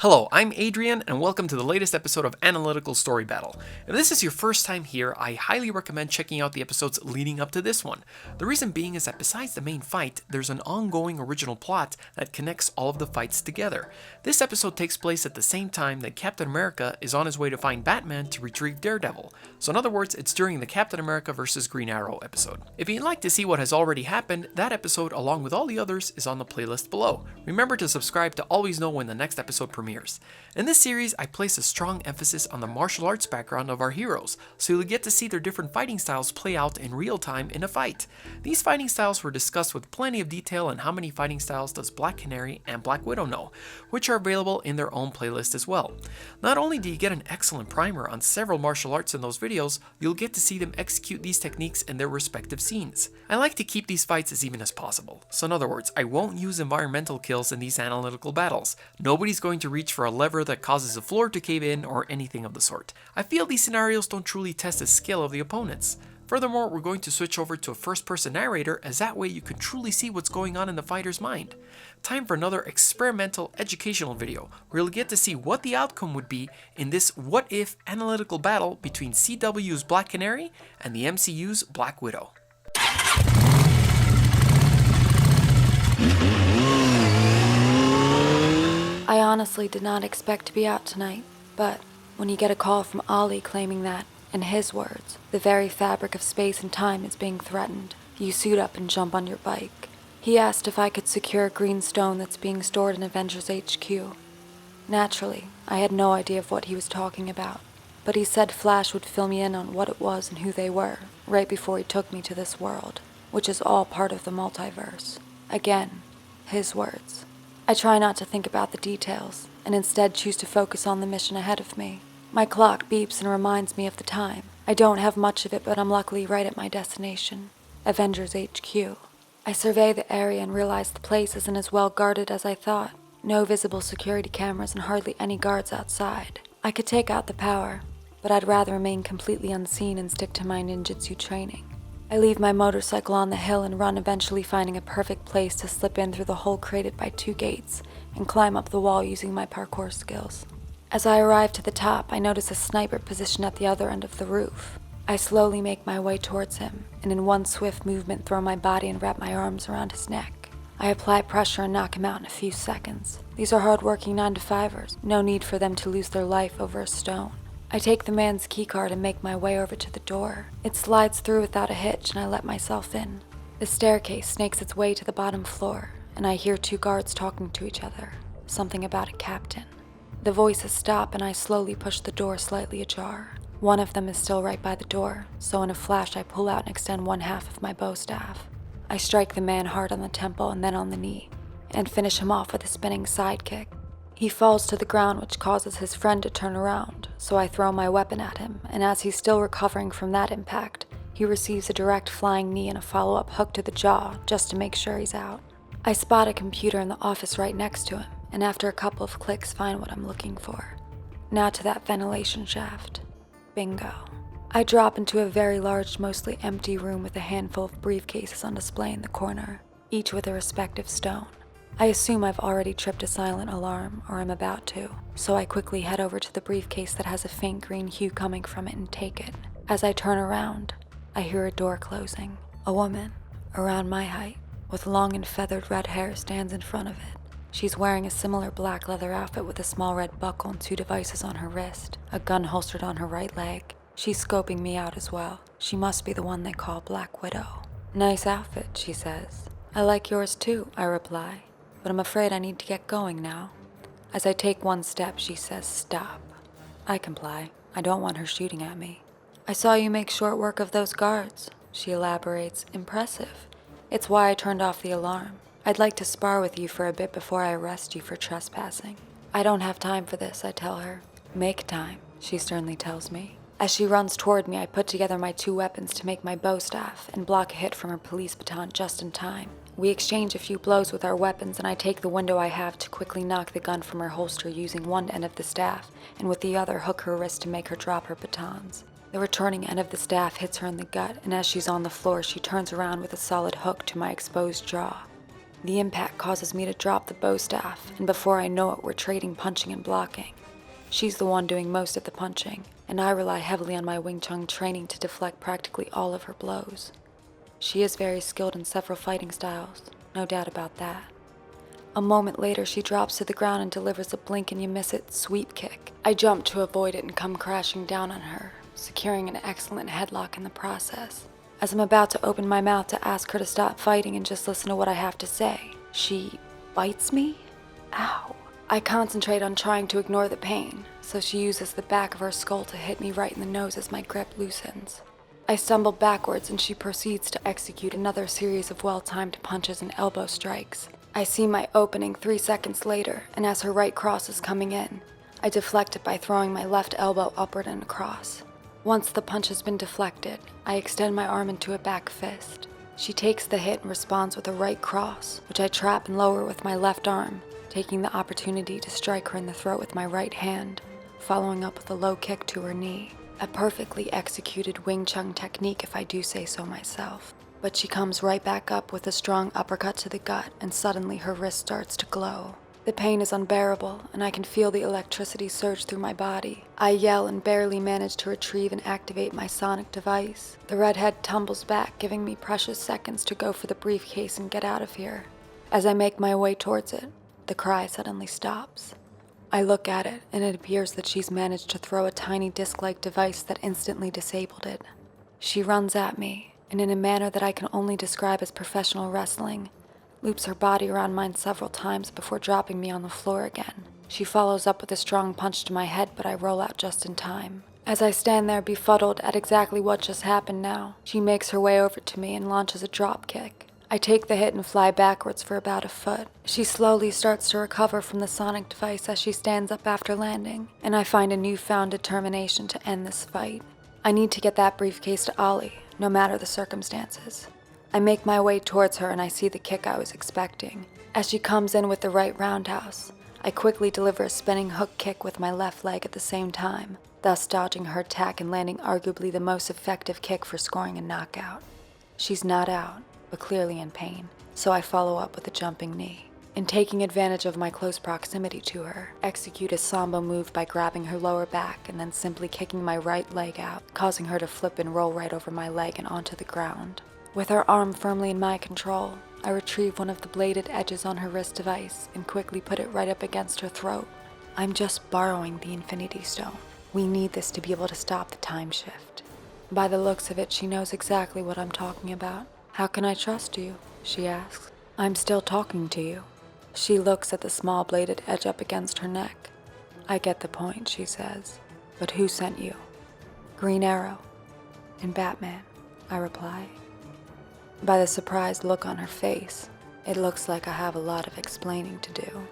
Hello, I'm Adrian, and welcome to the latest episode of Analytical Story Battle. If this is your first time here, I highly recommend checking out the episodes leading up to this one. The reason being is that besides the main fight, there's an ongoing original plot that connects all of the fights together. This episode takes place at the same time that Captain America is on his way to find Batman to retrieve Daredevil. So in other words, it's during the Captain America vs. Green Arrow episode. If you'd like to see what has already happened, that episode along with all the others is on the playlist below. Remember to subscribe to always know when the next episode premieres. In this series, I place a strong emphasis on the martial arts background of our heroes, so you'll get to see their different fighting styles play out in real time in a fight. These fighting styles were discussed with plenty of detail on how many fighting styles does Black Canary and Black Widow know, which are available in their own playlist as well. Not only do you get an excellent primer on several martial arts in those videos, you'll get to see them execute these techniques in their respective scenes. I like to keep these fights as even as possible, so in other words, I won't use environmental kills in these analytical battles. Nobody's going to reach for a lever that causes the floor to cave in or anything of the sort. I feel these scenarios don't truly test the skill of the opponents. Furthermore, we're going to switch over to a first-person narrator, as that way you can truly see what's going on in the fighter's mind. Time for another experimental educational video, where you'll get to see what the outcome would be in this what-if analytical battle between CW's Black Canary and the MCU's Black Widow. I honestly did not expect to be out tonight, but when you get a call from Ollie claiming that, in his words, the very fabric of space and time is being threatened, you suit up and jump on your bike. He asked if I could secure a green stone that's being stored in Avengers HQ. Naturally, I had no idea of what he was talking about, but he said Flash would fill me in on what it was and who they were, right before he took me to this world, which is all part of the multiverse. Again, his words. I try not to think about the details, and instead choose to focus on the mission ahead of me. My clock beeps and reminds me of the time. I don't have much of it, but I'm luckily right at my destination, Avengers HQ. I survey the area and realize the place isn't as well guarded as I thought. No visible security cameras and hardly any guards outside. I could take out the power, but I'd rather remain completely unseen and stick to my ninjutsu training. I leave my motorcycle on the hill and run, eventually finding a perfect place to slip in through the hole created by two gates and climb up the wall using my parkour skills. As I arrive to the top, I notice a sniper positioned at the other end of the roof. I slowly make my way towards him, and in one swift movement throw my body and wrap my arms around his neck. I apply pressure and knock him out in a few seconds. These are hard-working 9-to-5ers, no need for them to lose their life over a stone. I take the man's keycard and make my way over to the door. It slides through without a hitch and I let myself in. The staircase snakes its way to the bottom floor, and I hear two guards talking to each other. Something about a captain. The voices stop and I slowly push the door slightly ajar. One of them is still right by the door, so in a flash I pull out and extend one half of my bow staff. I strike the man hard on the temple and then on the knee, and finish him off with a spinning sidekick. He falls to the ground, which causes his friend to turn around, so I throw my weapon at him, and as he's still recovering from that impact, he receives a direct flying knee and a follow-up hook to the jaw, just to make sure he's out. I spot a computer in the office right next to him, and after a couple of clicks find what I'm looking for. Now to that ventilation shaft. Bingo. I drop into a very large, mostly empty room with a handful of briefcases on display in the corner, each with a respective stone. I assume I've already tripped a silent alarm, or I'm about to, so I quickly head over to the briefcase that has a faint green hue coming from it and take it. As I turn around, I hear a door closing. A woman, around my height, with long and feathered red hair stands in front of it. She's wearing a similar black leather outfit with a small red buckle and two devices on her wrist, a gun holstered on her right leg. She's scoping me out as well. She must be the one they call Black Widow. "Nice outfit," she says. "I like yours too," I reply. "But I'm afraid I need to get going now." As I take one step, she says, "Stop." I comply. I don't want her shooting at me. "I saw you make short work of those guards," she elaborates. "Impressive. It's why I turned off the alarm. I'd like to spar with you for a bit before I arrest you for trespassing." "I don't have time for this," I tell her. "Make time," she sternly tells me. As she runs toward me, I put together my two weapons to make my bow staff and block a hit from her police baton just in time. We exchange a few blows with our weapons, and I take the window I have to quickly knock the gun from her holster using one end of the staff, and with the other hook her wrist to make her drop her batons. The returning end of the staff hits her in the gut, and as she's on the floor, she turns around with a solid hook to my exposed jaw. The impact causes me to drop the bow staff, and before I know it, we're trading punching and blocking. She's the one doing most of the punching, and I rely heavily on my Wing Chun training to deflect practically all of her blows. She is very skilled in several fighting styles, no doubt about that. A moment later, she drops to the ground and delivers a blink-and-you-miss-it sweep kick. I jump to avoid it and come crashing down on her, securing an excellent headlock in the process. As I'm about to open my mouth to ask her to stop fighting and just listen to what I have to say, she bites me? Ow. I concentrate on trying to ignore the pain, so she uses the back of her skull to hit me right in the nose as my grip loosens. I stumble backwards and she proceeds to execute another series of well-timed punches and elbow strikes. I see my opening 3 seconds later, and as her right cross is coming in, I deflect it by throwing my left elbow upward and across. Once the punch has been deflected, I extend my arm into a back fist. She takes the hit and responds with a right cross, which I trap and lower with my left arm, taking the opportunity to strike her in the throat with my right hand, following up with a low kick to her knee. A perfectly executed Wing Chun technique if I do say so myself. But she comes right back up with a strong uppercut to the gut, and suddenly her wrist starts to glow. The pain is unbearable, and I can feel the electricity surge through my body. I yell and barely manage to retrieve and activate my sonic device. The redhead tumbles back, giving me precious seconds to go for the briefcase and get out of here. As I make my way towards it, the cry suddenly stops. I look at it, and it appears that she's managed to throw a tiny disc-like device that instantly disabled it. She runs at me, and in a manner that I can only describe as professional wrestling, loops her body around mine several times before dropping me on the floor again. She follows up with a strong punch to my head, but I roll out just in time. As I stand there befuddled at exactly what just happened now, she makes her way over to me and launches a drop kick. I take the hit and fly backwards for about a foot. She slowly starts to recover from the sonic device as she stands up after landing, and I find a newfound determination to end this fight. I need to get that briefcase to Ollie, no matter the circumstances. I make my way towards her and I see the kick I was expecting. As she comes in with the right roundhouse, I quickly deliver a spinning hook kick with my left leg at the same time, thus dodging her attack and landing arguably the most effective kick for scoring a knockout. She's not out, but clearly in pain, so I follow up with a jumping knee. And taking advantage of my close proximity to her, execute a sambo move by grabbing her lower back and then simply kicking my right leg out, causing her to flip and roll right over my leg and onto the ground. With her arm firmly in my control, I retrieve one of the bladed edges on her wrist device and quickly put it right up against her throat. I'm just borrowing the Infinity Stone. We need this to be able to stop the time shift. By the looks of it, she knows exactly what I'm talking about. How can I trust you? She asks. I'm still talking to you. She looks at the small bladed edge up against her neck. I get the point, she says. But who sent you? Green Arrow and Batman, I reply. By the surprised look on her face, it looks like I have a lot of explaining to do.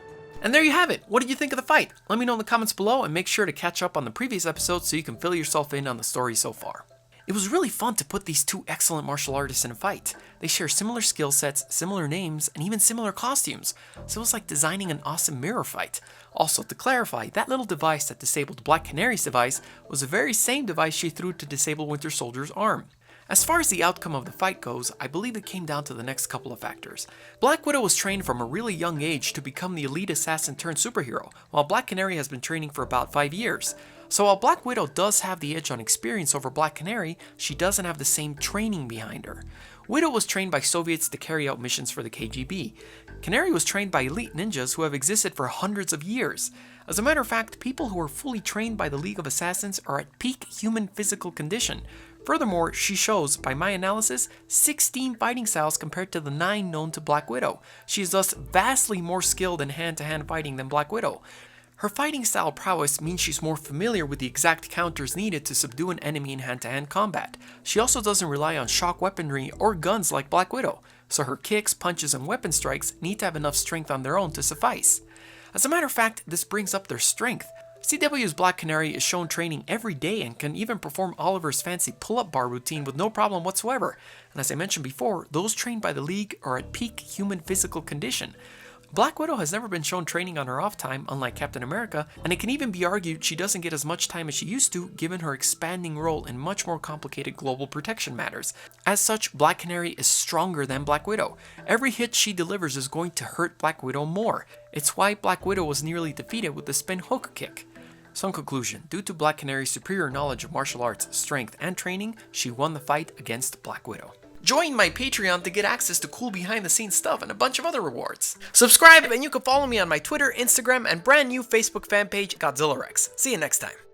And there you have it. What did you think of the fight? Let me know in the comments below, and make sure to catch up on the previous episodes so you can fill yourself in on the story so far. It was really fun to put these two excellent martial artists in a fight. They share similar skill sets, similar names, and even similar costumes, so it was like designing an awesome mirror fight. Also, to clarify, that little device that disabled Black Canary's device was the very same device she threw to disable Winter Soldier's arm. As far as the outcome of the fight goes, I believe it came down to the next couple of factors. Black Widow was trained from a really young age to become the elite assassin turned superhero, while Black Canary has been training for about 5 years. So while Black Widow does have the edge on experience over Black Canary, she doesn't have the same training behind her. Widow was trained by Soviets to carry out missions for the KGB. Canary was trained by elite ninjas who have existed for hundreds of years. As a matter of fact, people who are fully trained by the League of Assassins are at peak human physical condition. Furthermore, she shows, by my analysis, 16 fighting styles compared to the 9 known to Black Widow. She is thus vastly more skilled in hand-to-hand fighting than Black Widow. Her fighting style prowess means she's more familiar with the exact counters needed to subdue an enemy in hand-to-hand combat. She also doesn't rely on shock weaponry or guns like Black Widow, so her kicks, punches, and weapon strikes need to have enough strength on their own to suffice. As a matter of fact, this brings up their strength. CW's Black Canary is shown training every day and can even perform Oliver's fancy pull-up bar routine with no problem whatsoever. And as I mentioned before, those trained by the League are at peak human physical condition. Black Widow has never been shown training on her off time, unlike Captain America, and it can even be argued she doesn't get as much time as she used to given her expanding role in much more complicated global protection matters. As such, Black Canary is stronger than Black Widow. Every hit she delivers is going to hurt Black Widow more. It's why Black Widow was nearly defeated with the spin hook kick. So in conclusion, due to Black Canary's superior knowledge of martial arts, strength, and training, she won the fight against Black Widow. Join my Patreon to get access to cool behind the scenes stuff and a bunch of other rewards. Subscribe and you can follow me on my Twitter, Instagram, and brand new Facebook fan page, Godzillarex. See you next time.